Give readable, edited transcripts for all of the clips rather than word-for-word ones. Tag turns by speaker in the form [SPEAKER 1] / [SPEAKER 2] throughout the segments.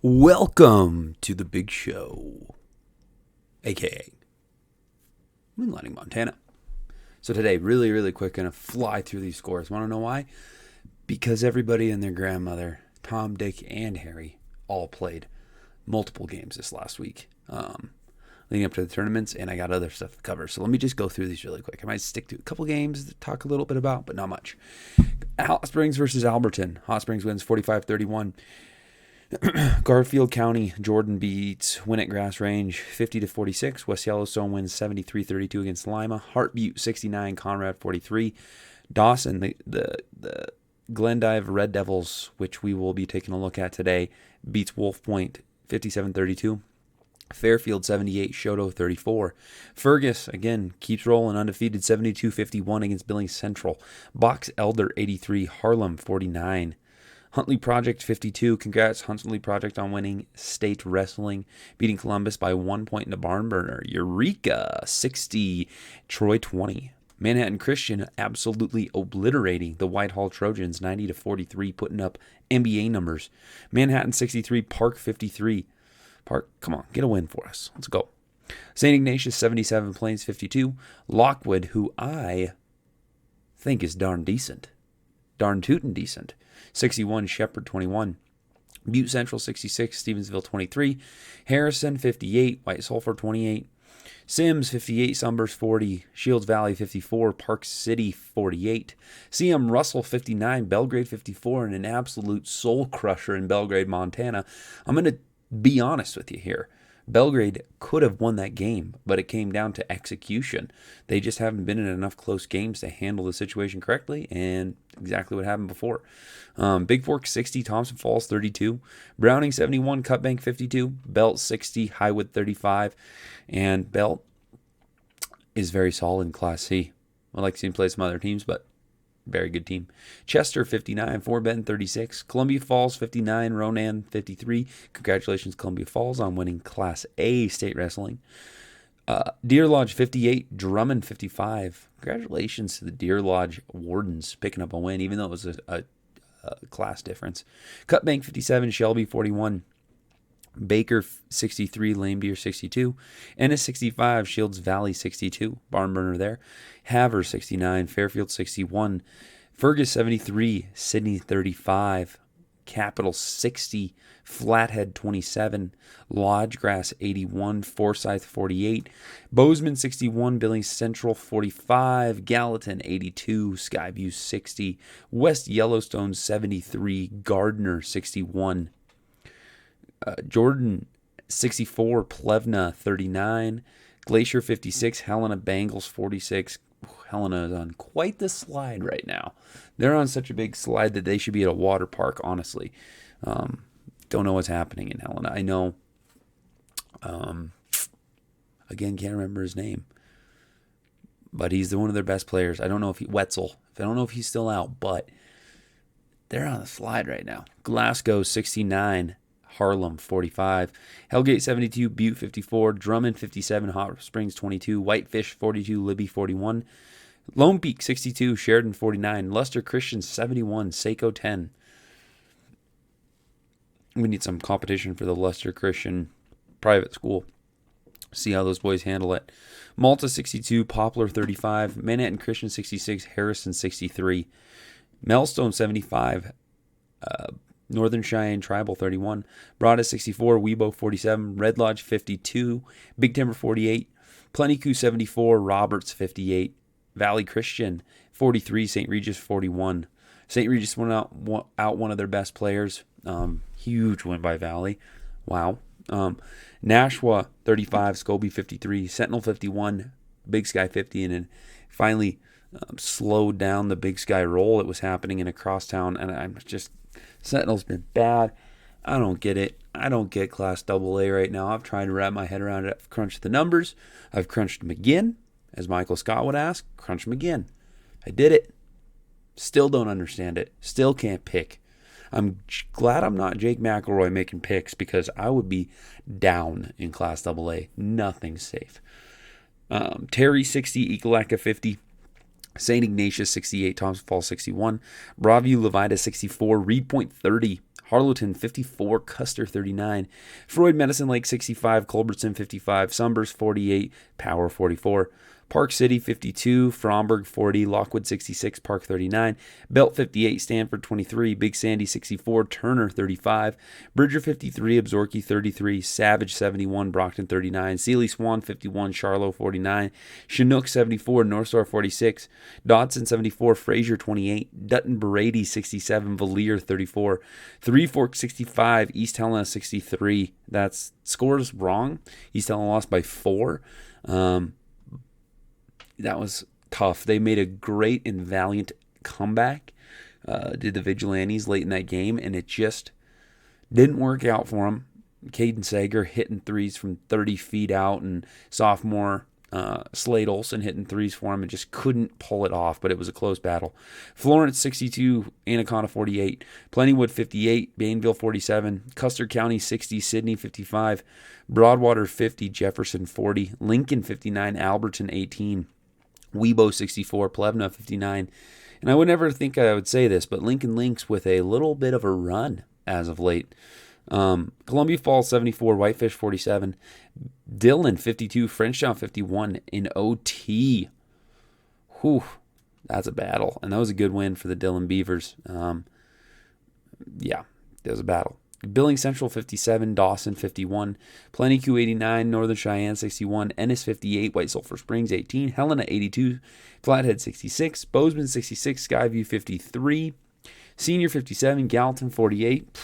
[SPEAKER 1] Welcome to the big show, aka Moonlighting, Montana. So today, really quick, gonna fly through these scores. Want to know why? Because everybody and their grandmother, Tom, Dick, and Harry, all played multiple games this last week, leading up to the tournaments, and I got other stuff to cover. So let me just go through these really quick. I might stick to a couple games to talk a little bit about, but not much. Hot Springs versus Alberton. Hot Springs wins 45-31. Garfield County, Jordan beats Winnett Grass Range 50-46. West Yellowstone wins 73-32 against Lima. Hart Butte 69, Conrad 43. Dawson, the Glendive Red Devils, which we will be taking a look at today, beats Wolf Point 57-32. Fairfield 78, Shoto 34. Fergus, again, keeps rolling undefeated 72-51 against Billings Central. Box Elder 83, Harlem 49. Huntley Project 52. Congrats, Huntley Project, on winning state wrestling, beating Columbus by 1 point in the barn burner. Eureka 60, Troy 20. Manhattan Christian absolutely obliterating the Whitehall Trojans 90-43, putting up NBA numbers. Manhattan 63, Park 53. Park, come on, get a win for us. Let's go. St. Ignatius 77, Plains 52. Lockwood, who I think is darn decent. Darn tootin' decent. 61, Shepherd 21. Butte Central 66, Stevensville 23. Harrison 58, White Sulphur 28. Sims 58, Sunburst 40. Shields Valley 54, Park City 48. CM Russell 59, Belgrade 54, and an absolute soul crusher in Belgrade, Montana. I'm going to be honest with you here. Belgrade could have won that game, but it came down to execution. They just haven't been in enough close games to handle the situation correctly, and exactly what happened before. Big Fork 60, Thompson Falls 32, Browning 71, Cutbank 52, Belt 60, Highwood 35, and Belt is very solid in Class C. I'd like to see him play some other teams, but very good team. Chester 59, Fort Benton 36, Columbia Falls 59, Ronan 53. Congratulations, Columbia Falls, on winning Class A state wrestling. Deer Lodge 58, Drummond 55. Congratulations to the Deer Lodge Wardens picking up a win, even though it was a class difference. Cutbank 57, Shelby 41. Baker 63, Lame Deer 62, Ennis 65, Shields Valley 62, barn burner there. Havre 69, Fairfield 61, Fergus 73, Sydney 35, Capital 60, Flathead 27, Lodgegrass 81, Forsyth 48, Bozeman 61, Billings Central 45, Gallatin 82, Skyview 60, West Yellowstone 73, Gardner 61. Jordan 64, Plevna 39, Glacier 56, Helena Bangles 46. Helena is on quite the slide right now. They're on such a big slide that they should be at a water park, honestly. Don't know what's happening in Helena. I know, again, can't remember his name, but he's one of their best players. I don't know if Wetzel. I don't know if he's still out, but they're on the slide right now. Glasgow 69, Harlem 45, Hellgate 72, Butte 54, Drummond 57, Hot Springs 22, Whitefish 42, Libby 41, Lone Peak 62, Sheridan 49, Luster Christian 71, Saco 10. We need some competition for the Luster Christian private school. See how those boys handle it. Malta 62, Poplar 35, Manhattan Christian 66, Harrison 63, Melstone 75, Northern Cheyenne Tribal 31, Broadus 64, Webo 47, Red Lodge 52, Big Timber 48, Plentycoo 74, Roberts 58, Valley Christian 43, St. Regis 41. St. Regis went out one of their best players. Huge win by Valley. Wow. Nashua 35, Scobie 53, Sentinel 51, Big Sky 50, and then finally slowed down the Big Sky roll that was happening in a crosstown, and I'm just... Sentinel's been bad. I don't get it. I don't get Class AA right now. I've tried to wrap my head around it. I've crunched the numbers. I've crunched them again, as Michael Scott would ask. Crunch them again. I did it. Still don't understand it. Still can't pick. I'm glad I'm not Jake McElroy making picks, because I would be down in Class AA. Nothing's safe. Terry 60, Ekalaka 50. St. Ignatius 68, Thompson Falls 61, Broadview Levita 64, Reed Point 30, Harlowton 54, Custer 39, Freud Medicine Lake 65, Culbertson 55, Sumbers 48, Power 44, Park City 52, Fromberg 40, Lockwood 66, Park 39, Belt 58, Stanford 23, Big Sandy 64, Turner 35, Bridger 53, Absaroka 33, Savage 71, Brockton 39, Sealy Swan 51, Charlo 49, Chinook 74, North Star 46, Dodson 74, Fraser 28, Dutton Brady 67, Valier 34, Three Forks 65, East Helena 63. That's scores wrong. East Helena lost by 4. That was tough. They made a great and valiant comeback. Did the Vigilantes late in that game, and it just didn't work out for them. Caden Sager hitting threes from 30 feet out, and sophomore Slade Olson hitting threes for him, and just couldn't pull it off, but it was a close battle. Florence 62, Anaconda 48, Plentywood 58, Bainville 47, Custer County 60, Sidney 55, Broadwater 50, Jefferson 40, Lincoln 59, Alberton 18, Webo 64, Plevna 59. And I would never think I would say this, but Lincoln Lynx with a little bit of a run as of late. Columbia Falls 74, Whitefish 47, Dillon 52, Frenchtown 51 in OT. Whew, that's a battle. And that was a good win for the Dillon Beavers. Yeah, it was a battle. Billings Central 57, Dawson 51, Plentyview 89, Northern Cheyenne 61, Ennis 58, White Sulphur Springs 18, Helena 82, Flathead 66, Bozeman 66, Skyview 53, Senior 57, Gallatin 48,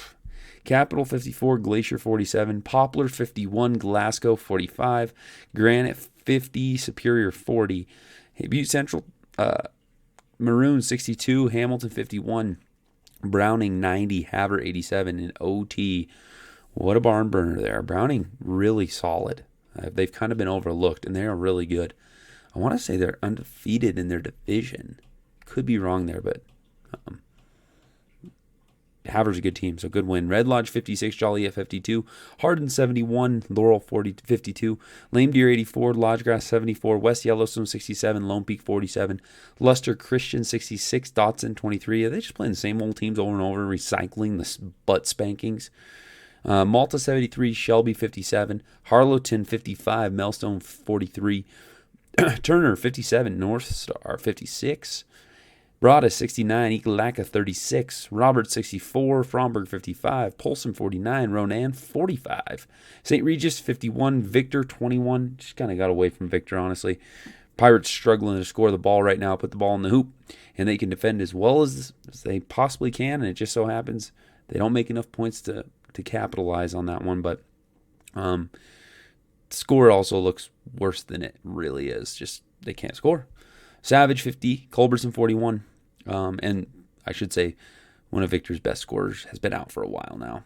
[SPEAKER 1] Capital 54, Glacier 47, Poplar 51, Glasgow 45, Granite 50, Superior 40, Butte Central, Maroon 62, Hamilton 51, Browning 90, Havre 87 in OT. What a barn burner there. Browning really solid. They've kind of been overlooked, and they are really good. I want to say they're undefeated in their division. Could be wrong there, but Havre's a good team, so good win. Red Lodge 56, Joliet 52, Hardin 71, Laurel 52, Lame Deer 84, Lodgegrass 74, West Yellowstone 67, Lone Peak 47, Luster Christian 66, Dotson 23. Are they just playing the same old teams over and over, recycling the butt spankings? Malta 73, Shelby 57, Harlowton 55, Melstone 43, Turner 57, North Star 56, Broadus 69, Ekalaka 36, Robert 64, Fromberg 55, Polson 49, Ronan 45, St. Regis 51, Victor 21. Just kind of got away from Victor, honestly. Pirates struggling to score the ball right now, put the ball in the hoop, and they can defend as well as they possibly can, and it just so happens they don't make enough points to capitalize on that one, but score also looks worse than it really is. Just they can't score. Savage 50, Culbertson 41, and I should say one of Victor's best scorers has been out for a while now.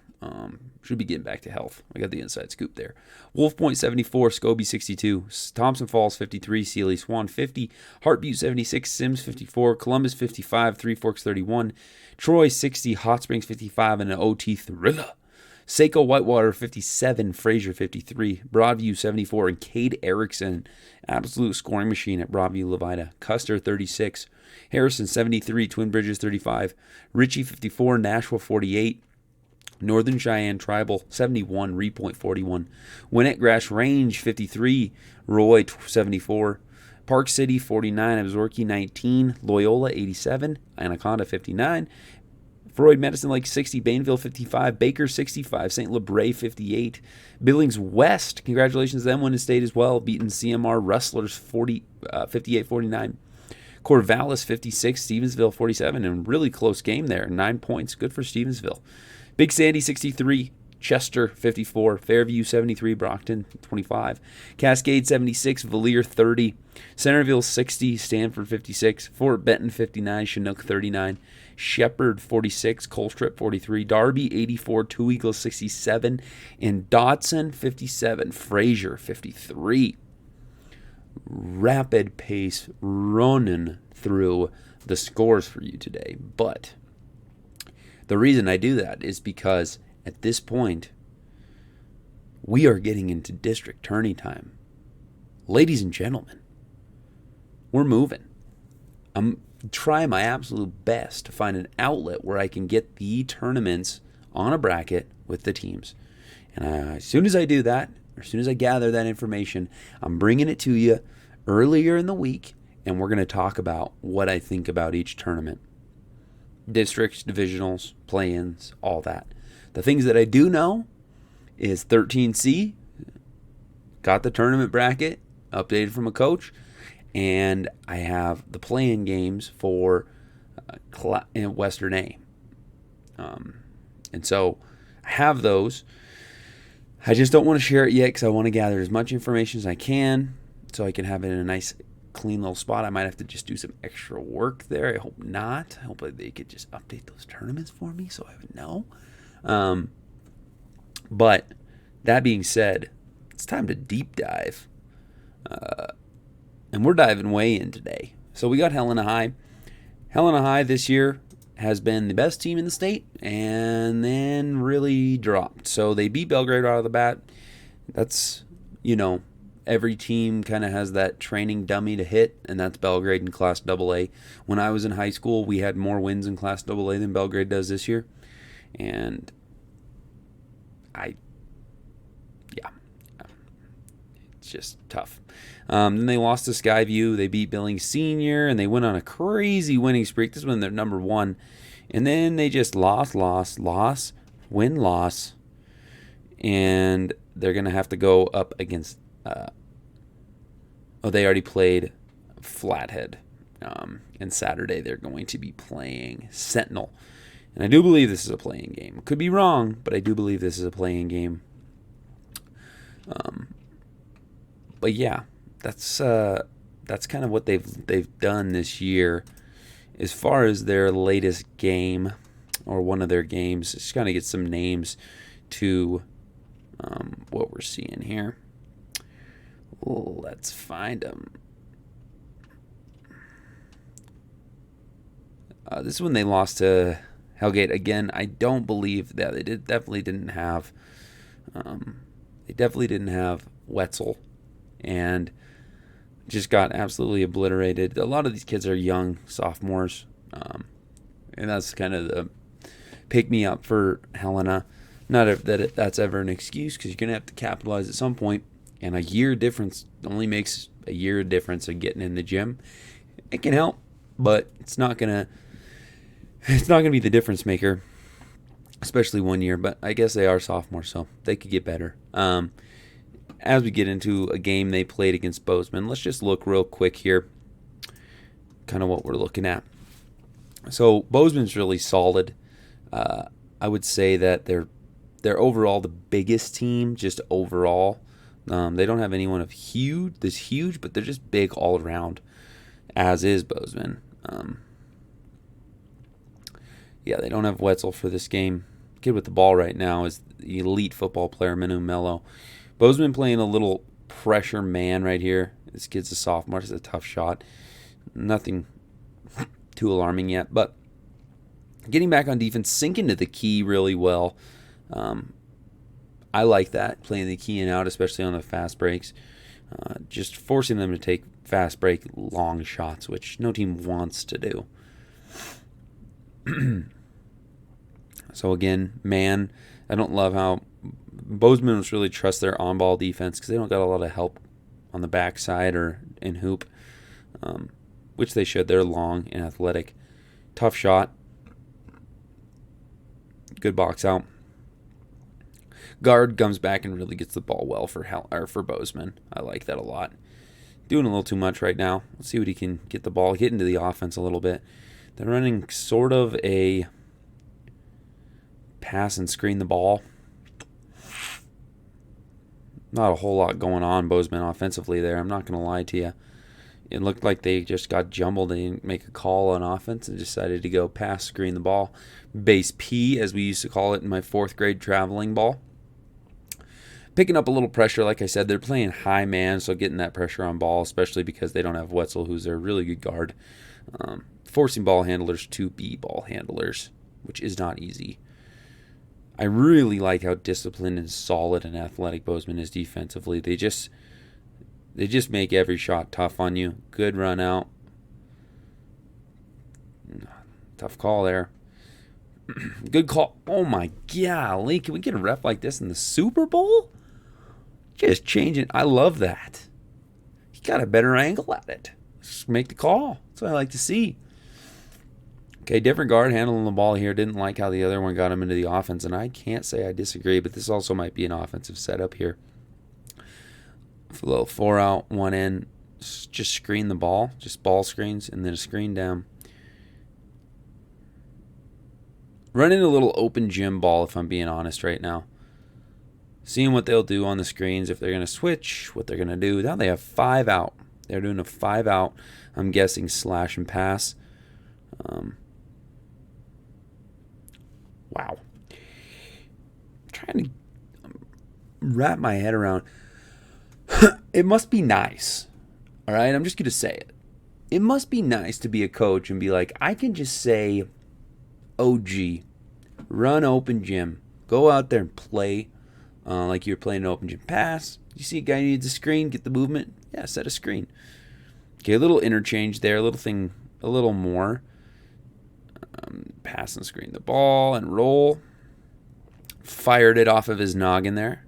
[SPEAKER 1] Should be getting back to health. I got the inside scoop there. Wolf Point 74, Scobie 62, Thompson Falls 53, Sealy Swan 50, Hart Butte 76, Sims 54, Columbus 55, Three Forks 31, Troy 60, Hot Springs 55, and an OT thriller. Saco Whitewater 57, Fraser 53, Broadview 74, and Cade Erickson, absolute scoring machine at Broadview Levita. Custer 36, Harrison 73, Twin Bridges 35, Ritchie 54, Nashua 48, Northern Cheyenne Tribal 71, Repoint 41, Winnett Grass Range 53, Roy 74, Park City 49, Absaroka 19, Loyola 87, Anaconda 59, Freud Medicine Lake 60, Bainville 55, Baker 65, St. Lebray 58, Billings West, congratulations to them, winning state as well, beating CMR Rustlers 58-49, Corvallis 56, Stevensville 47, and really close game there, 9 points, good for Stevensville. Big Sandy 63, Chester 54, Fairview 73, Brockton 25, Cascade 76, Valier 30, Centerville 60, Stanford 56, Fort Benton 59, Chinook 39, Shepherd 46, Colstrip 43, Darby 84, Two Eagles 67, and Dodson 57, Fraser 53. Rapid pace running through the scores for you today, but the reason I do that is because at this point, we are getting into district tourney time. Ladies and gentlemen, we're moving. I'm trying my absolute best to find an outlet where I can get the tournaments on a bracket with the teams. And as soon as I do that, or as soon as I gather that information, I'm bringing it to you earlier in the week, and we're going to talk about what I think about each tournament. Districts, divisionals, play-ins, all that. The things that I do know is 13C got the tournament bracket updated from a coach, and I have the play-in games for Western A. And so I have those. I just don't want to share it yet because I want to gather as much information as I can so I can have it in a nice, clean little spot. I might have to just do some extra work there. I hope not. I hope they could just update those tournaments for me so I would know. But that being said, it's time to deep dive. And we're diving way in today. So we got Helena High. Helena High this year has been the best team in the state and then really dropped. So they beat Belgrade out of the bat. That's, every team kind of has that training dummy to hit, and that's Belgrade in Class AA. When I was in high school, we had more wins in Class AA than Belgrade does this year. And it's just tough. Then they lost to Skyview. They beat Billings Senior, and they went on a crazy winning streak. This is when they're number 1. And then they just lost, win, loss. And they're going to have to go up against... they already played Flathead. And Saturday they're going to be playing Sentinel. And I do believe this is a playing game. Could be wrong, but I do believe this is a playing game. But yeah, that's kind of what they've done this year. As far as their latest game, or one of their games, just kind of get some names to what we're seeing here. Let's find them. This is when they lost to Hellgate again. I don't believe that they definitely didn't have. They definitely didn't have Wetzel, and just got absolutely obliterated. A lot of these kids are young sophomores, and that's kind of the pick me up for Helena. Not that that's ever an excuse, because you're gonna have to capitalize at some point. And a year difference only makes a year difference of getting in the gym. It can help, but it's not gonna be the difference maker, especially 1 year. But I guess they are sophomores, so they could get better. As we get into a game they played against Bozeman, let's just look real quick here, kind of what we're looking at. So Bozeman's really solid. I would say that they're overall the biggest team, just overall. They don't have anyone of huge, but they're just big all around, as is Bozeman. They don't have Wetzel for this game. Kid with the ball right now is the elite football player, Manu Mello. Bozeman playing a little pressure man right here. This kid's a sophomore. It's a tough shot. Nothing too alarming yet, but getting back on defense, sinking to the key really well. I like that, playing the key and out, especially on the fast breaks. Just forcing them to take fast break long shots, which no team wants to do. So again, I don't love how Bozeman was really trust their on-ball defense because they don't got a lot of help on the backside or in hoop, which they should. They're long and athletic. Tough shot. Good box out. Guard comes back and really gets the ball well for Bozeman. I like that a lot. Doing a little too much right now. Let's see what he can get the ball, get into the offense a little bit. They're running sort of a pass and screen the ball. Not a whole lot going on Bozeman offensively there. I'm not going to lie to you. It looked like they just got jumbled. They didn't make a call on offense and decided to go pass screen the ball. Base P, as we used to call it in my 4th grade traveling ball. Picking up a little pressure, like I said, they're playing high man, so getting that pressure on ball, especially because they don't have Wetzel, who's their really good guard. Forcing ball handlers to be ball handlers, which is not easy. I really like how disciplined and solid and athletic Bozeman is defensively. They just make every shot tough on you. Good run out. Tough call there. Good call. Oh my golly. Can we get a ref like this in the Super Bowl? Just changing. I love that. He got a better angle at it. Just make the call. That's what I like to see. Okay, different guard handling the ball here. Didn't like how the other one got him into the offense, and I can't say I disagree, but this also might be an offensive setup here. A little 4 out, 1 in. Just screen the ball. Just ball screens, and then a screen down. Running a little open gym ball, if I'm being honest right now. Seeing what they'll do on the screens, if they're going to switch, what they're going to do. Now they have 5 out. They're doing a 5 out, I'm guessing, slash and pass. Wow. I'm trying to wrap my head around. It must be nice. All right? I'm just going to say it. It must be nice to be a coach and be like, I can just say, OG, run open gym. Go out there and play like you're playing an open gym. Pass. You see a guy who needs a screen, get the movement. Yeah, set a screen. Okay, a little interchange there, a little more. Pass and screen the ball and roll. Fired it off of his noggin there.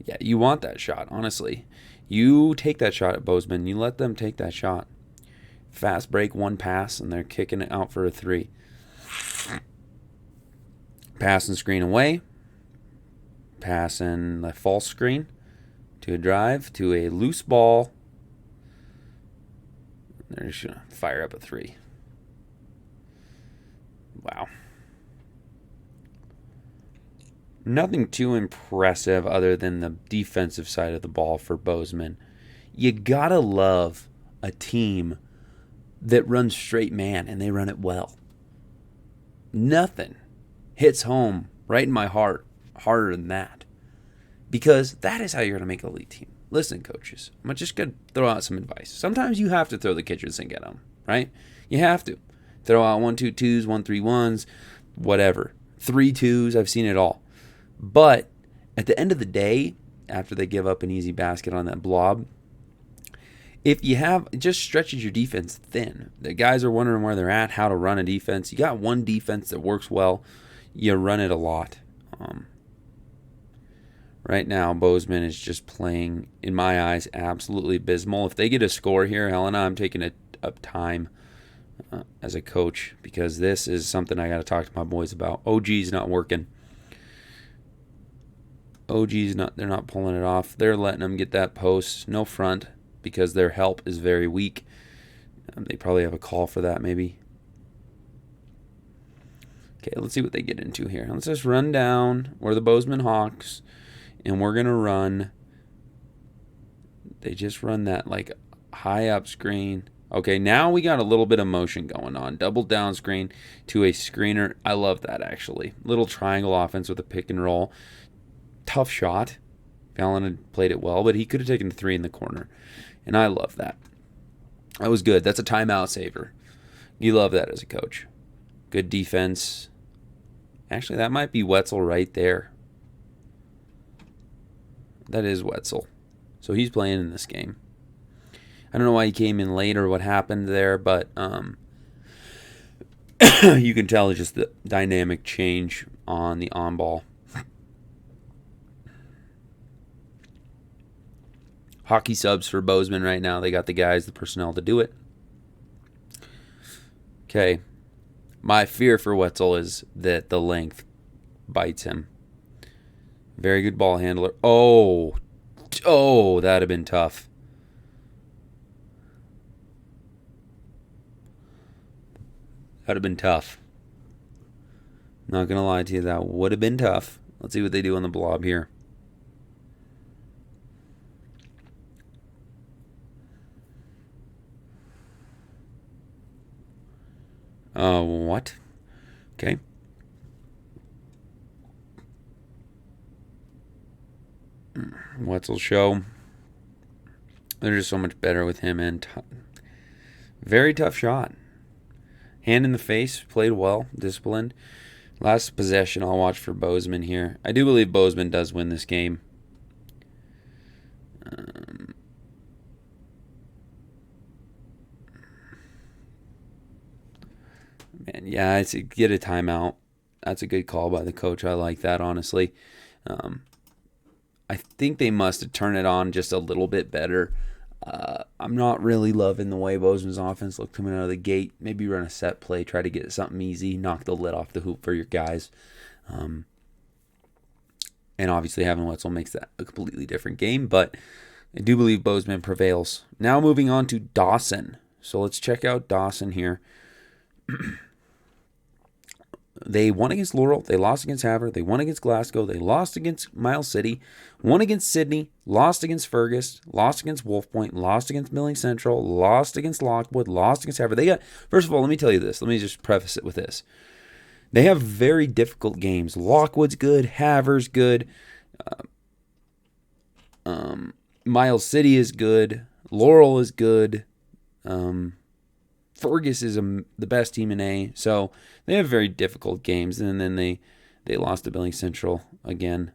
[SPEAKER 1] Yeah, you want that shot, honestly. You take that shot at Bozeman. You let them take that shot. Fast break, 1 pass, and they're kicking it out for a 3. Pass and screen away. Pass and a false screen to a drive to a loose ball. They're just going to fire up a 3. Wow. Nothing too impressive other than the defensive side of the ball for Bozeman. You gotta love a team that runs straight man, and they run it well. Nothing hits home right in my heart harder than that. Because that is how you're going to make an elite team. Listen, coaches, I'm just going to throw out some advice. Sometimes you have to throw the kitchen sink at them, right? You have to. Throw out 1 2 2s, 1 3 1s, whatever. 3 2s, I've seen it all. But at the end of the day, after they give up an easy basket on that blob, if you have, it just stretches your defense thin. The guys are wondering where they're at, how to run a defense. You got one defense that works well. You run it a lot. Right now, Bozeman is just playing, in my eyes, absolutely abysmal. If they get a score here, Helena, I'm taking it up time as a coach, because this is something I got to talk to my boys about. OG's not working. OG's not, they're not pulling it off. They're letting them get that post. No front, because their help is very weak. They probably have a call for that, maybe. Okay, let's see what they get into here. Let's just run down. We're the Bozeman Hawks, and we're going to run. They just run that like high up screen. Okay, now we got a little bit of motion going on. Double down screen to a screener. I love that, actually. Little triangle offense with a pick and roll. Tough shot. Fallon had played it well, but he could have taken the 3 in the corner. And I love that. That was good. That's a timeout saver. You love that as a coach. Good defense. Actually, that might be Wetzel right there. That is Wetzel. So he's playing in this game. I don't know why he came in late or what happened there, but you can tell just the dynamic change on the on-ball. Hockey subs for Bozeman right now. They got the guys, the personnel to do it. Okay. My fear for Wetzel is that the length bites him. Very good ball handler. Oh, that'd have been tough. That'd have been tough. Not going to lie to you, that would have been tough. Let's see what they do on the blob here. What? Okay. Wetzel show. They're just so much better with him, and very tough shot. Hand in the face, played well, disciplined. Last possession I'll watch for Bozeman here. I do believe Bozeman does win this game. Man, yeah, get a timeout. That's a good call by the coach. I like that, honestly. Um, I think they must have turned it on just a little bit better. I'm not really loving the way Bozeman's offense looked coming out of the gate. Maybe run a set play, try to get something easy, knock the lid off the hoop for your guys. And obviously having Wetzel makes that a completely different game, but I do believe Bozeman prevails. Now moving on to Dawson. So let's check out Dawson here. They won against Laurel. They lost against Havre. They won against Glasgow. They lost against Miles City. Won against Sydney. Lost against Fergus. Lost against Wolf Point. Lost against Milling Central. Lost against Lockwood. Lost against Havre. First of all, let me tell you this. Let me just preface it with this. They have very difficult games. Lockwood's good. Havre's good. Miles City is good. Laurel is good. Fergus is the best team in A, so they have very difficult games, and then they lost to Billing Central again.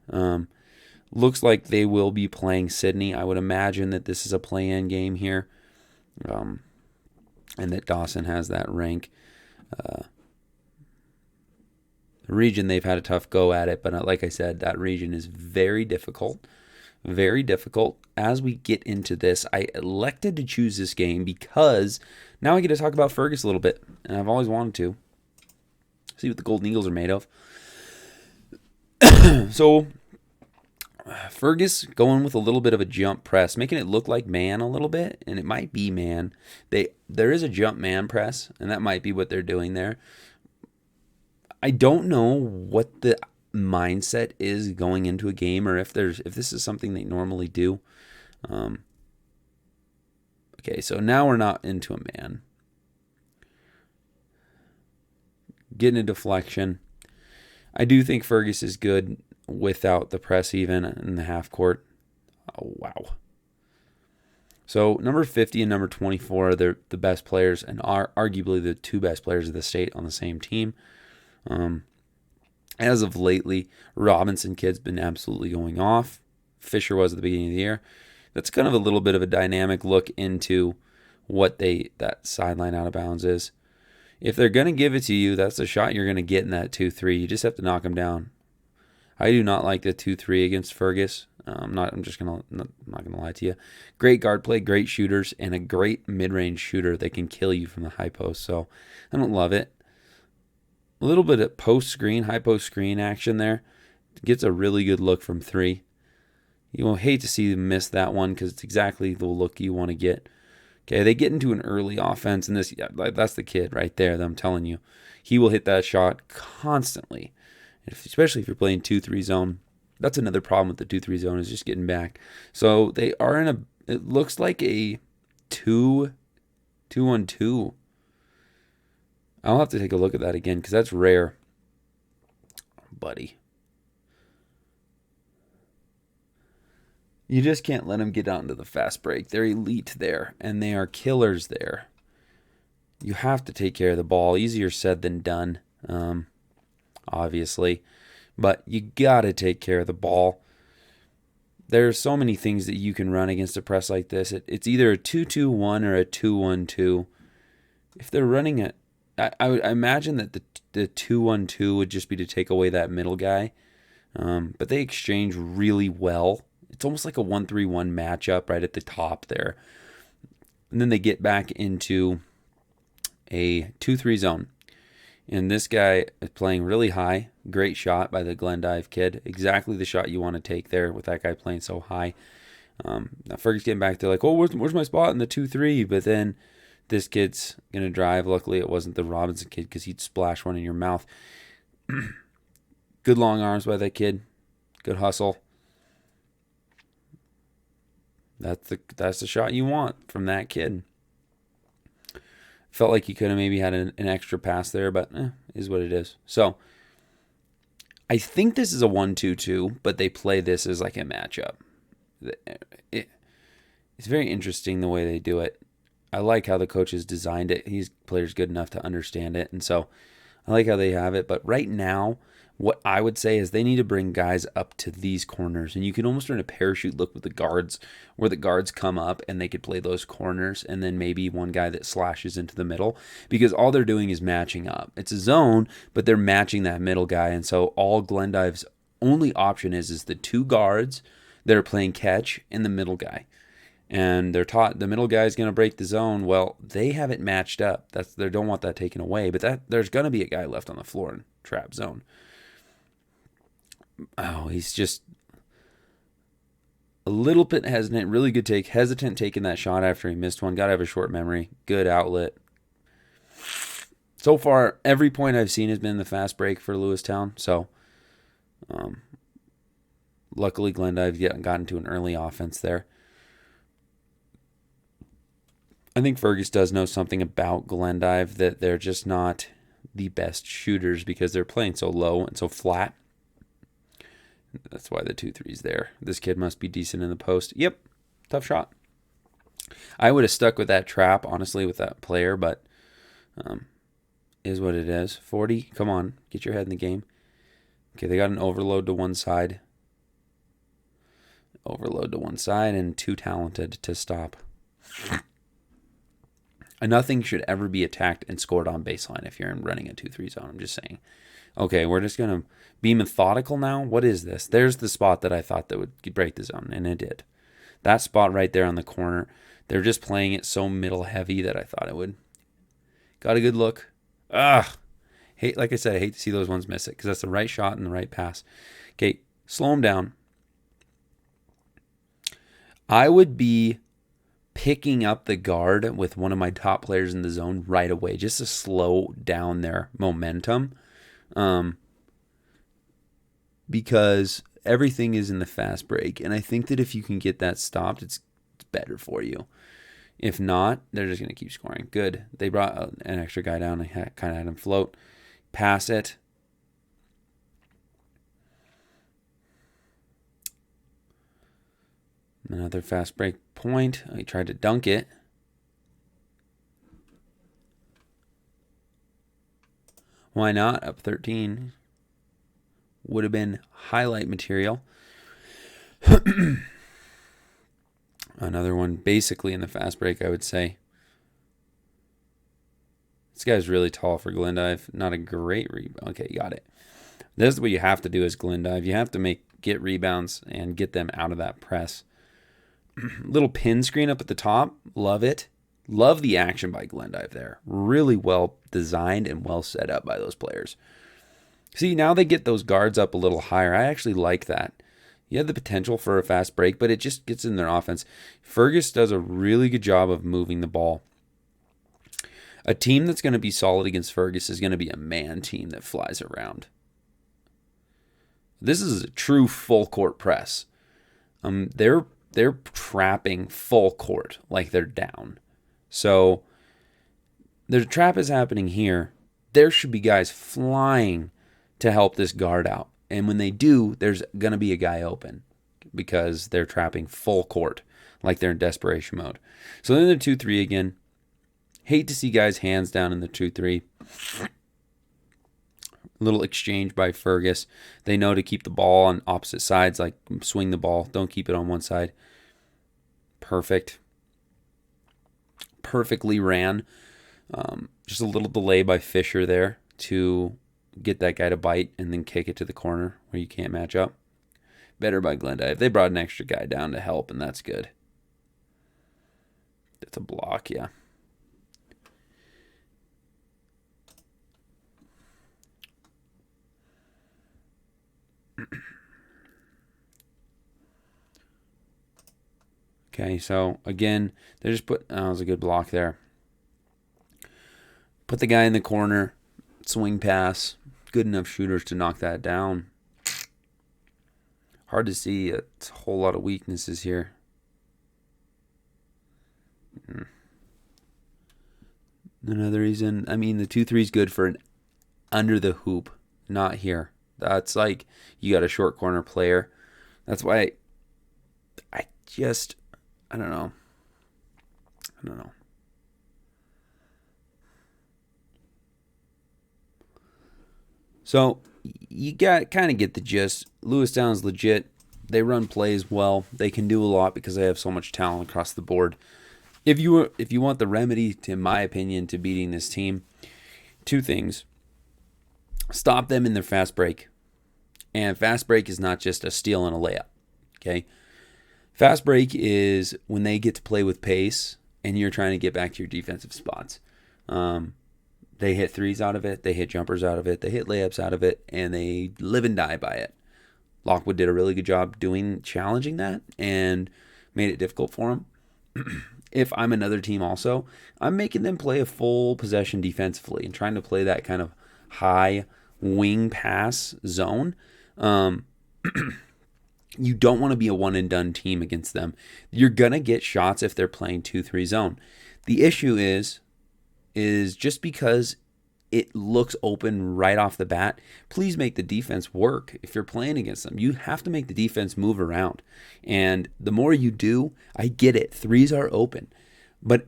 [SPEAKER 1] Looks like they will be playing Sydney. I would imagine that this is a play-in game here, and that Dawson has that rank. The region, they've had a tough go at it, but like I said, that region is very difficult. Very difficult. As we get into this, I elected to choose this game because now I get to talk about Fergus a little bit, and I've always wanted to see what the Golden Eagles are made of. So, Fergus going with a little bit of a jump press, making it look like man a little bit, and it might be man. There is a jump man press, and that might be what they're doing there. I don't know what the mindset is going into a game, or if this is something they normally do. Okay, so now we're not into a man. Getting a deflection. I do think Fergus is good without the press even in the half court. Oh, wow. So number 50 and number 24 are the best players and are arguably the two best players of the state on the same team. As of lately, Robinson kid's been absolutely going off. Fisher was at the beginning of the year. That's kind of a little bit of a dynamic look into what that sideline out of bounds is. If they're going to give it to you, that's the shot you're going to get in that 2-3. You just have to knock them down. I do not like the 2-3 against Fergus. I'm not going to lie to you. Great guard play, great shooters, and a great mid-range shooter that can kill you from the high post. So I don't love it. A little bit of high post screen action there. Gets a really good look from 3. You will hate to see them miss that one because it's exactly the look you want to get. Okay, they get into an early offense, and that's the kid right there that I'm telling you. He will hit that shot constantly, especially if you're playing 2-3 zone. That's another problem with the 2-3 zone is just getting back. So they are it looks like a 2-1-2. I'll have to take a look at that again because that's rare, buddy. You just can't let them get out into the fast break. They're elite there, and they are killers there. You have to take care of the ball. Easier said than done, obviously. But you got to take care of the ball. There are so many things that you can run against a press like this. It's either a 2-2-1 or a 2-1-2. If they're running it, I would imagine that the 2-1-2 would just be to take away that middle guy. But they exchange really well. It's almost like a 1-3-1 matchup right at the top there. And then they get back into a 2-3 zone. And this guy is playing really high. Great shot by the Glendive kid. Exactly the shot you want to take there with that guy playing so high. Now Fergus getting back there like, oh, where's my spot in the 2-3? But then this kid's going to drive. Luckily, it wasn't the Robinson kid because he'd splash one in your mouth. Good long arms by that kid. Good hustle. That's the shot you want from that kid. Felt like he could have maybe had an extra pass there, but is what it is. So I think this is a 1-2-2, but they play this as like a matchup. It's very interesting the way they do it. I like how the coach has designed it. He's players good enough to understand it, and so I like how they have it. But right now, What I would say is they need to bring guys up to these corners, and you can almost run a parachute look with the guards, where the guards come up and they could play those corners, and then maybe one guy that slashes into the middle, because all they're doing is matching up. It's a zone, but they're matching that middle guy, and so all Glendive's only option is the two guards that are playing catch and the middle guy. And they're taught the middle guy is going to break the zone. Well, they have it matched up. They don't want that taken away, but there's going to be a guy left on the floor in trap zone. Oh, he's just a little bit hesitant. Really good take. Hesitant taking that shot after he missed one. Got to have a short memory. Good outlet. So far, every point I've seen has been the fast break for Lewistown. So, luckily, Glendive gotten to an early offense there. I think Fergus does know something about Glendive, that they're just not the best shooters because they're playing so low and so flat. That's why the 2-3's there. This kid must be decent in the post. Yep, tough shot. I would have stuck with that trap, honestly, with that player, but is what it is. 40, come on, get your head in the game. Okay, they got an overload to one side. Overload to one side, and too talented to stop. Nothing should ever be attacked and scored on baseline if you're running a 2-3 zone. I'm just saying. Okay, we're just going to be methodical now. What is this? There's the spot that I thought that would break the zone, and it did. That spot right there on the corner, they're just playing it so middle heavy that I thought it would. Got a good look. Like I said, I hate to see those ones miss it because that's the right shot and the right pass. Okay, slow them down. I would be picking up the guard with one of my top players in the zone right away just to slow down their momentum. Because everything is in the fast break, and I think that if you can get that stopped, it's better for you. If not, they're just going to keep scoring. Good. They brought an extra guy down. I kind of had him float. Pass it. Another fast break point. He tried to dunk it. Why not? Up 13. Would have been highlight material. Another one basically in the fast break, I would say. This guy's really tall for Glendive. Not a great rebound. Okay, you got it. This is what you have to do as Glendive. You have to get rebounds and get them out of that press. Little pin screen up at the top. Love it. Love the action by Glendive there. Really well designed and well set up by those players. See, now they get those guards up a little higher. I actually like that. You have the potential for a fast break, but it just gets in their offense. Fergus does a really good job of moving the ball. A team that's going to be solid against Fergus is going to be a man team that flies around. This is a true full court press. They're trapping full court like they're down. So the trap is happening here. There should be guys flying to help this guard out. And when they do, there's going to be a guy open because they're trapping full court like they're in desperation mode. So then the 2-3 again. Hate to see guys hands down in the 2-3. Little exchange by Fergus. They know to keep the ball on opposite sides, like swing the ball. Don't keep it on one side. Perfect. Perfectly ran. Just a little delay by Fisher there to get that guy to bite and then kick it to the corner where you can't match up. Better by Glendive. They brought an extra guy down to help, and that's good. That's a block, yeah. Okay, so again, they just put, that was a good block there. Put the guy in the corner, swing pass, good enough shooters to knock that down. Hard to see, it's a whole lot of weaknesses here. Another reason, the 2-3 is good for an under the hoop, not here. That's like, you got a short corner player. That's why I don't know. So you got kind of get the gist. Lewisstown's legit. They run plays well. They can do a lot because they have so much talent across the board. If you want the remedy, to, in my opinion, to beating this team, two things. Stop them in their fast break. And fast break is not just a steal and a layup. Okay? Fast break is when they get to play with pace and you're trying to get back to your defensive spots. They hit threes out of it. They hit jumpers out of it. They hit layups out of it. And they live and die by it. Lockwood did a really good job challenging that and made it difficult for him. If I'm another team also, I'm making them play a full possession defensively and trying to play that kind of high wing pass zone. You don't want to be a one-and-done team against them. You're going to get shots if they're playing 2-3 zone. The issue is just because it looks open right off the bat, please make the defense work. If you're playing against them, you have to make the defense move around. And the more you do, I get it. Threes are open. But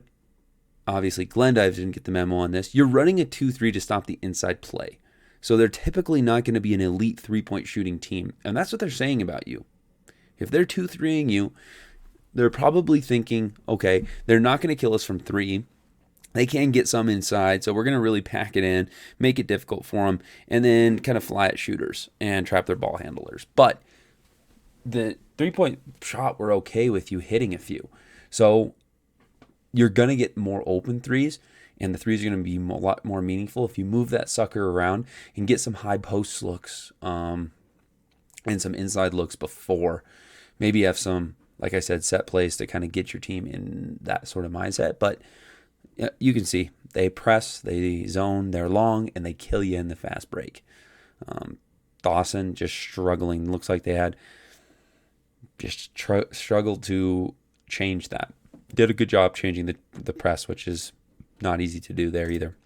[SPEAKER 1] obviously, Glendive didn't get the memo on this. You're running a 2-3 to stop the inside play. So they're typically not going to be an elite three-point shooting team. And that's what they're saying about you. If they're 2-3ing you, they're probably thinking, okay, they're not going to kill us from three. They can get some inside, so we're going to really pack it in, make it difficult for them, and then kind of fly at shooters and trap their ball handlers. But the three-point shot, we're okay with you hitting a few. So you're going to get more open threes, and the threes are going to be a lot more meaningful if you move that sucker around and get some high post looks and some inside looks before. Maybe have some, like I said, set plays to kind of get your team in that sort of mindset. But you can see they press, they zone, they're long, and they kill you in the fast break. Dawson just struggling. Looks like they had just struggled to change that. Did a good job changing the press, which is not easy to do there either.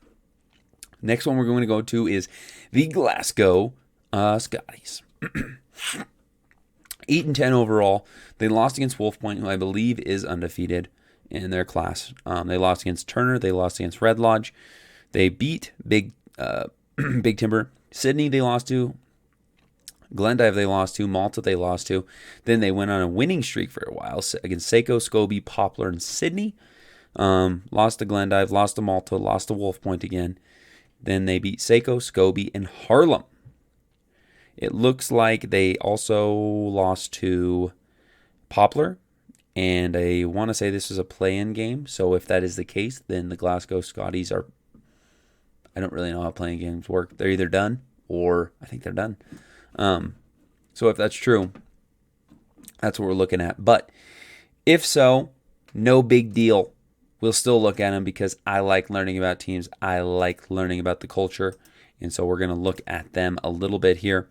[SPEAKER 1] Next one we're going to go to is the Glasgow Scotties. 8-10 overall. They lost against Wolf Point, who I believe is undefeated in their class. They lost against Turner. They lost against Red Lodge. They beat Big Timber. Sydney they lost to. Glendive they lost to. Malta they lost to. Then they went on a winning streak for a while against Saco, Scobie, Poplar, and Sydney. Lost to Glendive, lost to Malta, lost to Wolf Point again. Then they beat Saco, Scobie, and Harlem. It looks like they also lost to Poplar, and I want to say this is a play-in game. So if that is the case, then the Glasgow Scotties are, I don't really know how play-in games work. They're either done or I think they're done. So if that's true, that's what we're looking at. But if so, no big deal. We'll still look at them because I like learning about teams. I like learning about the culture. And so we're going to look at them a little bit here.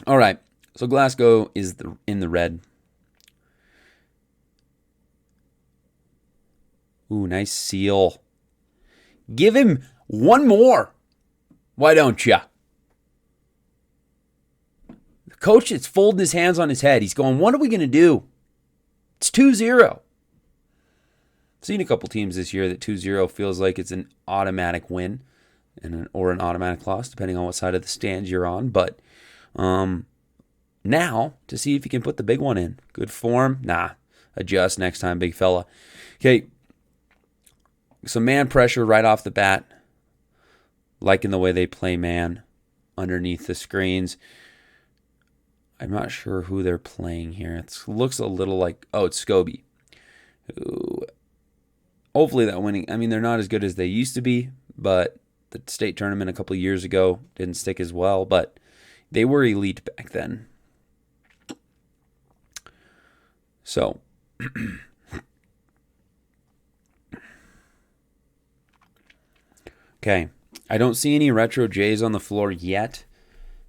[SPEAKER 1] All right. So Glasgow is in the red. Ooh, nice seal. Give him one more. Why don't you? The coach is folding his hands on his head. He's going, what are we going to do? It's 2-0. Seen a couple teams this year that 2-0 feels like it's an automatic win or an automatic loss, depending on what side of the stands you're on. But now, to see if you can put the big one in. Good form? Nah. Adjust next time, big fella. Okay. Some man pressure right off the bat. Liking the way they play man underneath the screens. I'm not sure who they're playing here. It looks a little like, it's Scobie. Ooh. Hopefully that winning, I mean, they're not as good as they used to be, but the state tournament a couple years ago didn't stick as well, but they were elite back then. So, okay, I don't see any retro Jays on the floor yet,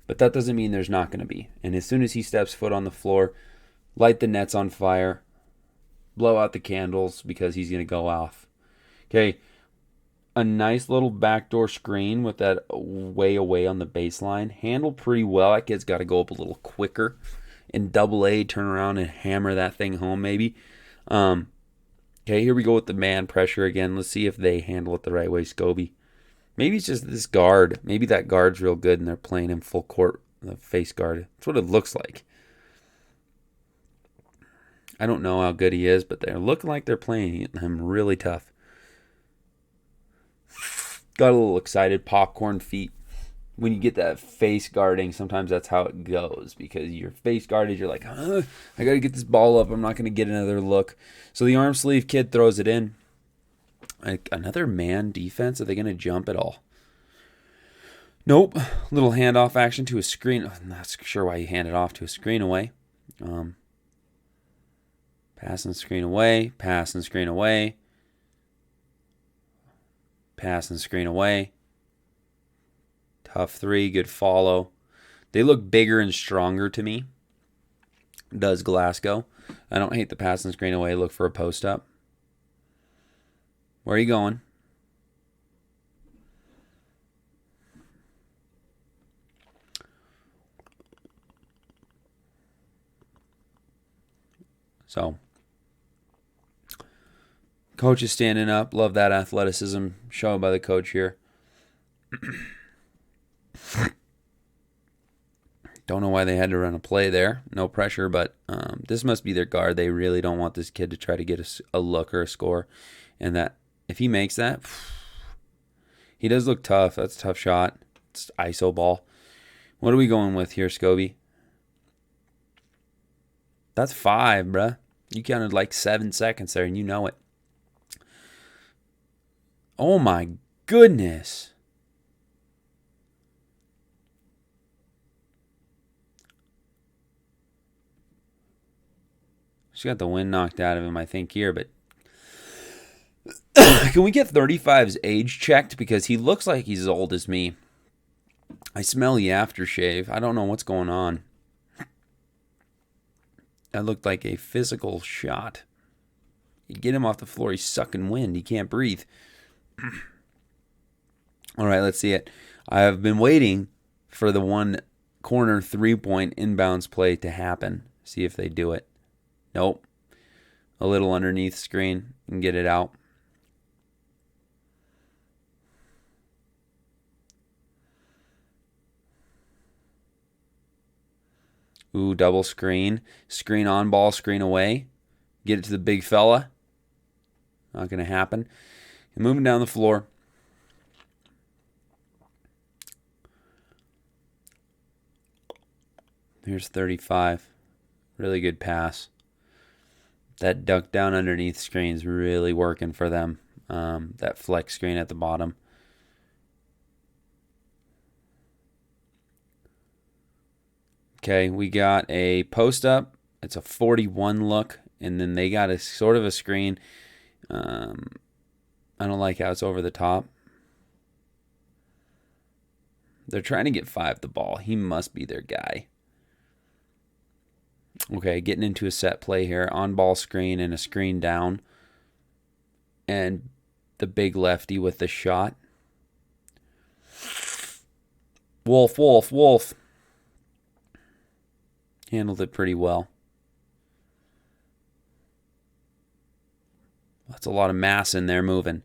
[SPEAKER 1] but that doesn't mean there's not going to be. And as soon as he steps foot on the floor, light the nets on fire, blow out the candles because he's going to go off. Okay, a nice little backdoor screen with that way away on the baseline. Handled pretty well. That kid's got to go up a little quicker. In double A, turn around and hammer that thing home maybe. Okay, here we go with the man pressure again. Let's see if they handle it the right way, Scobie. Maybe it's just this guard. Maybe that guard's real good and they're playing him full court, the face guard. That's what it looks like. I don't know how good he is, but they're looking like they're playing him really tough. Got a little excited, popcorn feet. When you get that face guarding, sometimes that's how it goes, because you're face guarded, you're like, I got to get this ball up. I'm not going to get another look. So the arm sleeve kid throws it in. Like, another man defense? Are they going to jump at all? Nope. Little handoff action to a screen. I'm not sure why you hand it off to a screen away. Pass and screen away. Pass and screen away. Pass and screen away. Tough three. Good follow. They look bigger and stronger to me. Does Glasgow. I don't hate the pass and screen away. Look for a post up. Where are you going? So, coach is standing up. Love that athleticism shown by the coach here. Don't know why they had to run a play there. No pressure, but this must be their guard. They really don't want this kid to try to get a look or a score. And that if he makes that, he does look tough. That's a tough shot. It's ISO ball. What are we going with here, Scobie? That's 5, bruh. You counted like 7 seconds there, and you know it. Oh, my goodness. Just got the wind knocked out of him, I think, here. But can we get 35's age checked? Because he looks like he's as old as me. I smell the aftershave. I don't know what's going on. That looked like a physical shot. You get him off the floor, he's sucking wind. He can't breathe. All right, let's see it. I have been waiting for the one corner 3-point inbounds play to happen. See if they do it. Nope. A little underneath screen and get it out. Ooh, double screen. Screen on ball, screen away. Get it to the big fella. Not going to happen. And moving down the floor. Here's 35. Really good pass. That duck down underneath screen is really working for them. That flex screen at the bottom. Okay, we got a post up. It's a 41 look, and then they got a sort of a screen. I don't like how it's over the top. They're trying to get 5 the ball. He must be their guy. Okay, getting into a set play here. On ball screen and a screen down. And the big lefty with the shot. Wolf, Wolf, Wolf. Handled it pretty well. That's a lot of mass in there moving.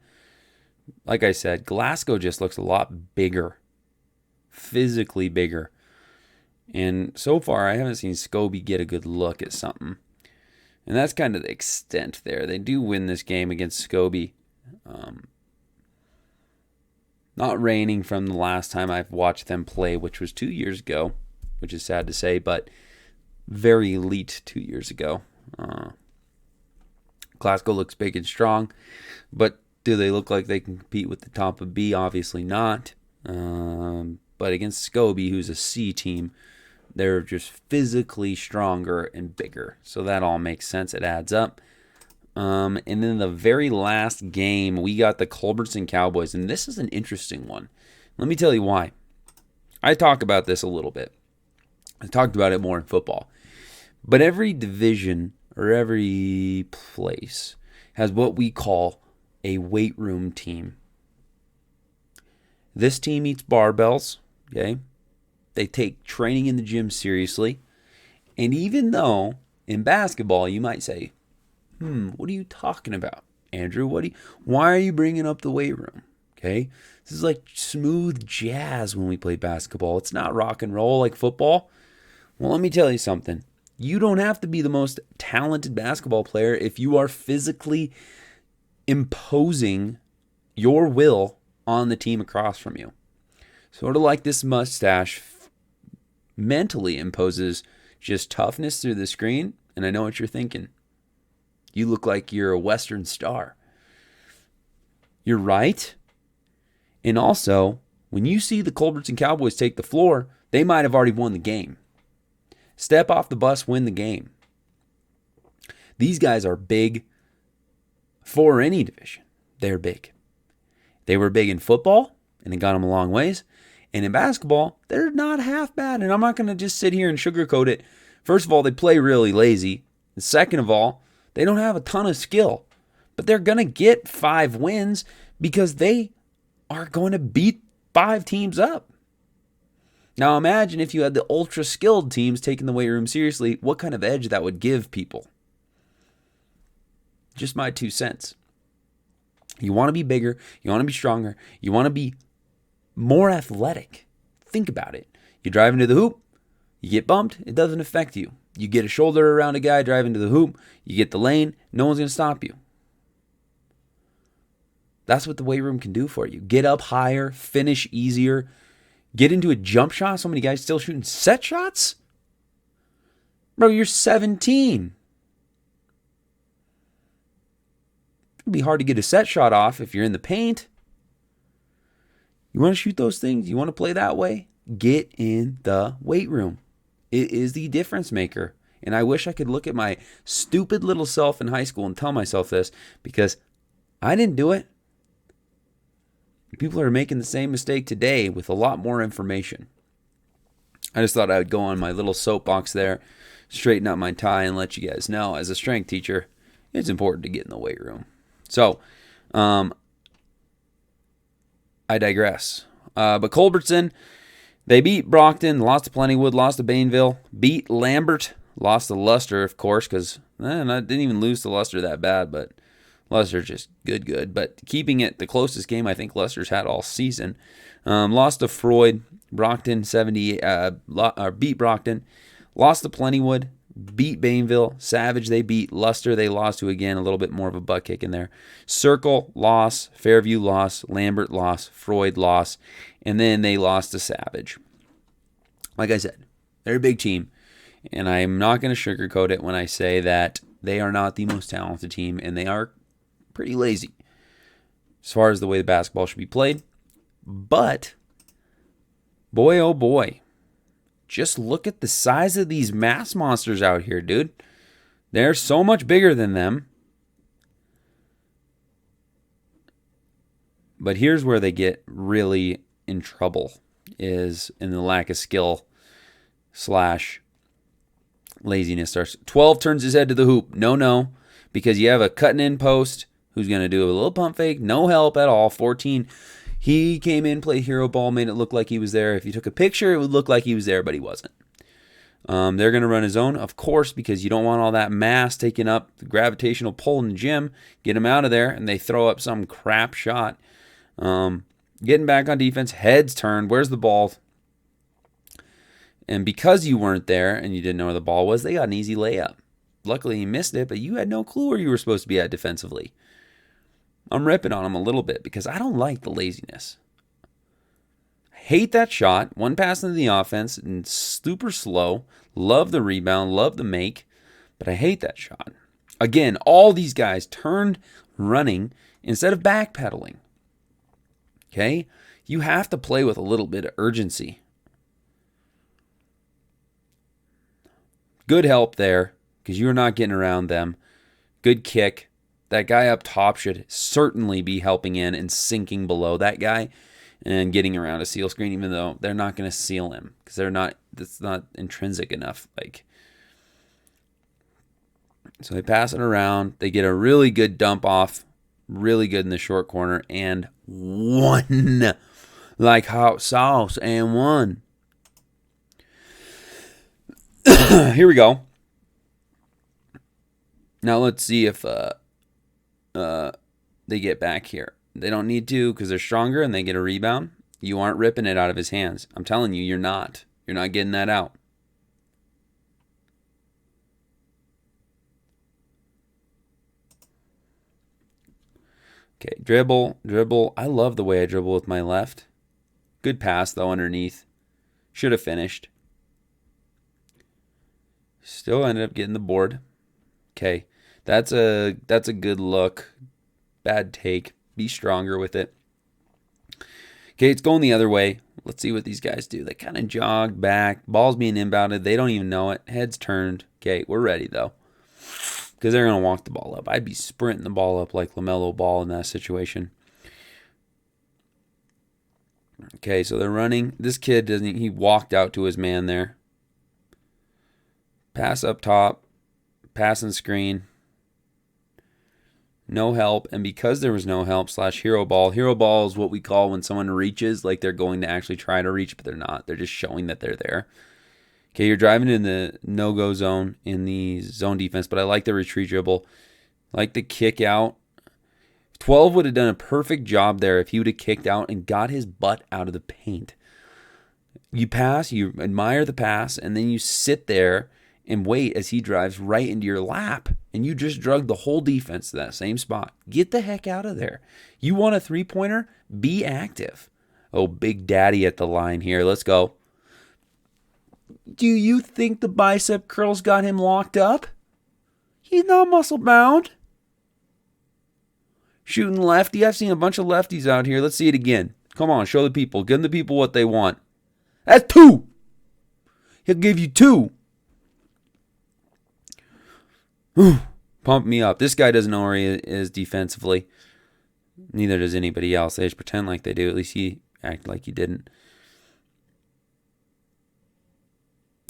[SPEAKER 1] Like I said, Glasgow just looks a lot bigger. Physically bigger. And so far, I haven't seen Scobie get a good look at something. And that's kind of the extent there. They do win this game against Scobie. Not reigning from the last time I've watched them play, which was 2 years ago, which is sad to say, but very elite 2 years ago. Glasgow looks big and strong, but do they look like they can compete with the top of B? Obviously not. But against Scobie, who's a C team, they're just physically stronger and bigger. So that all makes sense. It adds up. And then the very last game, we got the Culbertson Cowboys. And this is an interesting one. Let me tell you why. I talk about this a little bit. I talked about it more in football. But every division or every place has what we call a weight room team. This team eats barbells, okay? They take training in the gym seriously. And even though in basketball you might say, what are you talking about, Andrew? Why are you bringing up the weight room? Okay? This is like smooth jazz when we play basketball. It's not rock and roll like football. Well, let me tell you something. You don't have to be the most talented basketball player if you are physically imposing your will on the team across from you. Sort of like this mustache mentally imposes just toughness through the screen, and I know what you're thinking. You look like you're a Western star. You're right. And also, when you see the Culbertson Cowboys take the floor, they might have already won the game. Step off the bus, win the game. These guys are big for any division. They're big. They were big in football, and it got them a long ways. And in basketball, they're not half bad. And I'm not going to just sit here and sugarcoat it. First of all, they play really lazy. And second of all, they don't have a ton of skill. But they're going to get 5 wins because they are going to beat 5 teams up. Now imagine if you had the ultra-skilled teams taking the weight room seriously, what kind of edge that would give people. Just my 2 cents. You want to be bigger. You want to be stronger. You want to be more athletic. Think about it. You drive into the hoop, you get bumped, it doesn't affect you. You get a shoulder around a guy, drive into the hoop, you get the lane, no one's going to stop you. That's what the weight room can do for you. Get up higher, finish easier, get into a jump shot. So many guys still shooting set shots? Bro, you're 17. It'd be hard to get a set shot off if you're in the paint. You want to shoot those things? You want to play that way? Get in the weight room. It is the difference maker. And I wish I could look at my stupid little self in high school and tell myself this, because I didn't do it. People are making the same mistake today with a lot more information. I just thought I would go on my little soapbox there, straighten up my tie, and let you guys know, as a strength teacher, it's important to get in the weight room. So, I digress. But Culbertson, they beat Brockton, lost to Plentywood, lost to Bainville, beat Lambert, lost to Luster, of course, because I didn't even lose to Luster that bad, but Luster's just good. But keeping it the closest game I think Luster's had all season. Lost to Freud, Brockton beat Brockton, lost to Plentywood, beat Bainville, Savage they beat, Luster they lost to, again, a little bit more of a butt kick in there. Circle, loss, Fairview, loss, Lambert, loss, Freud, loss, and then they lost to Savage. Like I said, they're a big team, and I'm not going to sugarcoat it when I say that they are not the most talented team, and they are pretty lazy as far as the way the basketball should be played. But, boy, oh boy, just look at the size of these mass monsters out here, dude. They're so much bigger than them. But here's where they get really in trouble, is in the lack of skill / laziness starts. 12 turns his head to the hoop. No, because you have a cutting in post who's going to do a little pump fake. No help at all. 14. He came in, played hero ball, made it look like he was there. If you took a picture, it would look like he was there, but he wasn't. They're going to run his own, of course, because you don't want all that mass taking up the gravitational pull in the gym. Get him out of there, and they throw up some crap shot. Getting back on defense, heads turned. Where's the ball? And because you weren't there and you didn't know where the ball was, they got an easy layup. Luckily, you missed it, but you had no clue where you were supposed to be at defensively. I'm ripping on them a little bit because I don't like the laziness. I hate that shot. One pass into the offense and super slow. Love the rebound. Love the make. But I hate that shot. Again, all these guys turned running instead of backpedaling. Okay? You have to play with a little bit of urgency. Good help there because you're not getting around them. Good kick. That guy up top should certainly be helping in and sinking below that guy and getting around a seal screen, even though they're not going to seal him because that's not intrinsic enough. So they pass it around. They get a really good dump off, really good in the short corner, and one like hot sauce, and one. Here we go. Now let's see if they get back here. They don't need to because they're stronger and they get a rebound. You aren't ripping it out of his hands. I'm telling you, you're not. You're not getting that out. Okay, dribble. I love the way I dribble with my left. Good pass, though, underneath. Should have finished. Still ended up getting the board. Okay, that's a good look. Bad take. Be stronger with it. Okay, it's going the other way. Let's see what these guys do. They kind of jog back. Ball's being inbounded. They don't even know it. Head's turned. Okay, we're ready, though, because they're going to walk the ball up. I'd be sprinting the ball up like LaMelo Ball in that situation. Okay, so they're running. This kid he walked out to his man there. Pass up top. Pass and screen. No help, and because there was no help / hero ball. Hero ball is what we call when someone reaches, like they're going to actually try to reach, but they're not. They're just showing that they're there. Okay, you're driving in the no-go zone in the zone defense, but I like the retreat dribble. I like the kick out. 12 would have done a perfect job there if he would have kicked out and got his butt out of the paint. You pass, you admire the pass, and then you sit there and wait as he drives right into your lap. And you just drug the whole defense to that same spot. Get the heck out of there. You want a three-pointer? Be active. Oh, Big Daddy at the line here. Let's go. Do you think the bicep curls got him locked up? He's not muscle-bound. Shooting lefty. I've seen a bunch of lefties out here. Let's see it again. Come on, show the people. Give the people what they want. That's 2. He'll give you 2. Pump me up. This guy doesn't know where he is defensively. Neither does anybody else. They just pretend like they do. At least he acted like he didn't.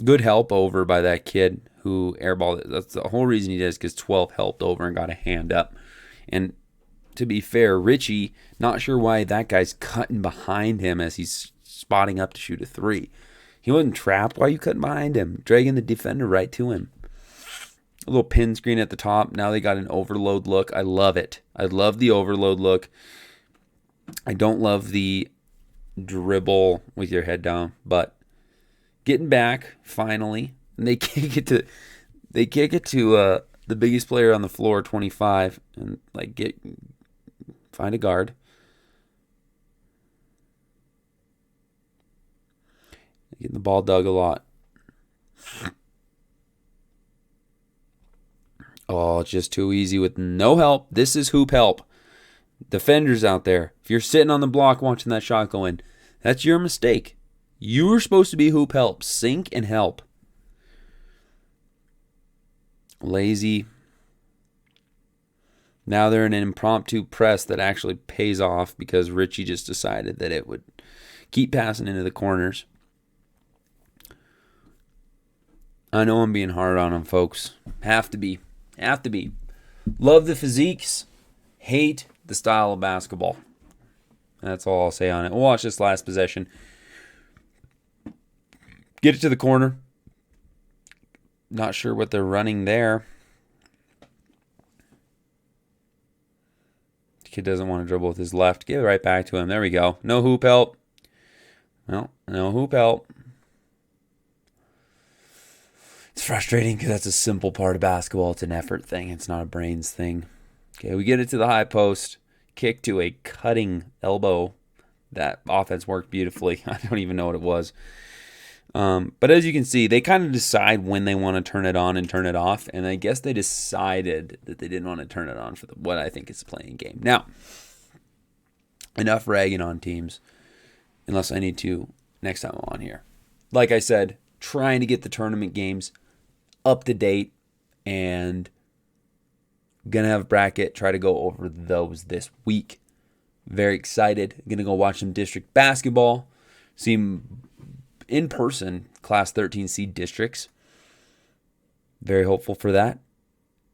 [SPEAKER 1] Good help over by that kid who airballed it. That's the whole reason he did is because 12 helped over and got a hand up. And to be fair, Richie, not sure why that guy's cutting behind him as he's spotting up to shoot a 3. He wasn't trapped. Why are you cutting behind him? Dragging the defender right to him. A little pin screen at the top. Now they got an overload look. I love it. I love the overload look. I don't love the dribble with your head down, but getting back finally, and they kick it to the biggest player on the floor, 25, and find a guard. Getting the ball dug a lot. Oh, it's just too easy with no help. This is hoop help. Defenders out there, if you're sitting on the block watching that shot go in, that's your mistake. You were supposed to be hoop help. Sink and help. Lazy. Now they're in an impromptu press that actually pays off because Richie just decided that it would keep passing into the corners. I know I'm being hard on them, folks. Have to be. Love the physiques. Hate the style of basketball. That's all I'll say on it. We'll watch this last possession. Get it to the corner. Not sure what they're running there. The kid doesn't want to dribble with his left. Give it right back to him. There we go. No hoop help. Well, no hoop help. It's frustrating because that's a simple part of basketball. It's an effort thing. It's not a brains thing. Okay, we get it to the high post. Kick to a cutting elbow. That offense worked beautifully. I don't even know what it was. But as you can see, they kind of decide when they want to turn it on and turn it off. And I guess they decided that they didn't want to turn it on for what I think is a playing game. Now, enough ragging on teams. Unless I need to next time I'm on here. Like I said, trying to get the tournament games up to date, and gonna have a bracket, try to go over those this week. Very excited. Gonna go watch some district basketball, see in person class 13C districts. Very hopeful for that.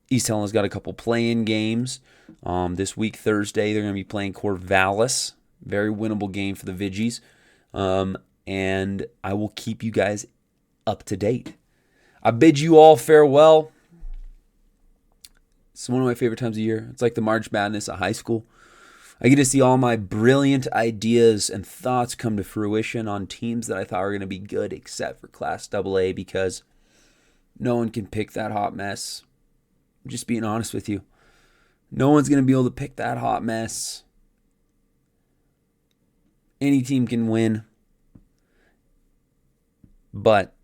[SPEAKER 1] East Helena's got a couple play-in games. This week, Thursday, they're gonna be playing Corvallis. Very winnable game for the Viggies. And I will keep you guys up to date. I bid you all farewell. It's one of my favorite times of year. It's like the March Madness of high school. I get to see all my brilliant ideas and thoughts come to fruition on teams that I thought were going to be good, except for Class AA, because no one can pick that hot mess. I'm just being honest with you. No one's going to be able to pick that hot mess. Any team can win. But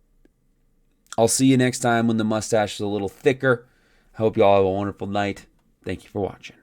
[SPEAKER 1] I'll see you next time when the mustache is a little thicker. I hope you all have a wonderful night. Thank you for watching.